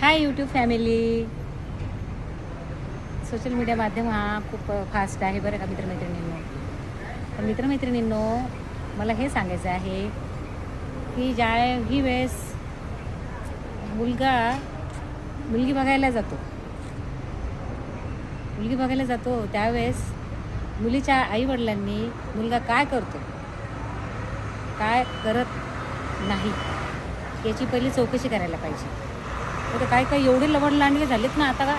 Hi YouTube family. Social media माध्यम हा खूप फास्ट आहे बरं का मित्रमैत्रिणींनो. पण मित्रमैत्रिणींनो, मला हे सांगायचं आहे की ही वेळेस मुलगी बघायला जातो त्यावेळेस मुलीच्या आईवडिलांनी मुलगा काय करतो काय करत नाही याची पहिली चौकशी करायला पाहिजे. तर काही एवढे लवडलांडगे झालेत ना आता का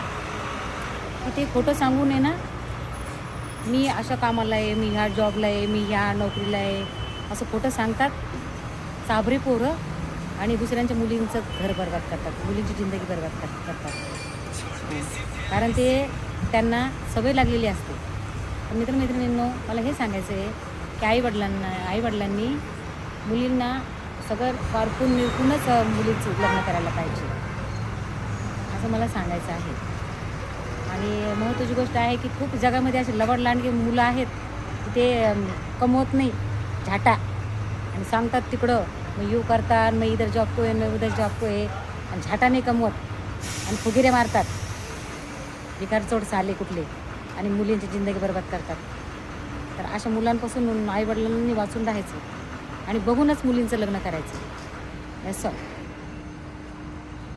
की ते खोटं सांगू नये ना, मी अशा कामाला आहे, मी ह्या जॉबला आहे, मी ह्या नोकरीला आहे, असं खोटं सांगतात साबरे पोरं आणि दुसऱ्यांच्या मुलींचं घर बरबाद करतात, मुलींची जिंदगी बरबाद करतात. कारण ते त्यांना सवय लागलेली असते. तर मित्रमैत्रिणींनो, मला हे सांगायचं आहे की आईवडिलांनी मुलींना सगळं पारखून निरखूनच मुलीचं लग्न करायला पाहिजे असं मला सांगायचं आहे. आणि महत्त्वाची गोष्ट आहे की खूप जगामध्ये असे लवडलांडगे मुलं आहेत की ते कमवत नाही झाटा आणि सांगतात तिकडं, मग यू करतात, मग इधर जॉब को आहे, मग उधर जॉब को आहे, आणि झाटा नाही कमवत आणि फुगिरे मारतात, भिकारचोट साले कुठले, आणि मुलींची जिंदगी बरबाद करतात. तर अशा मुलांपासून आईवडिलांनी वाचून राहायचं आणि बघूनच मुलींचं लग्न करायचं. असं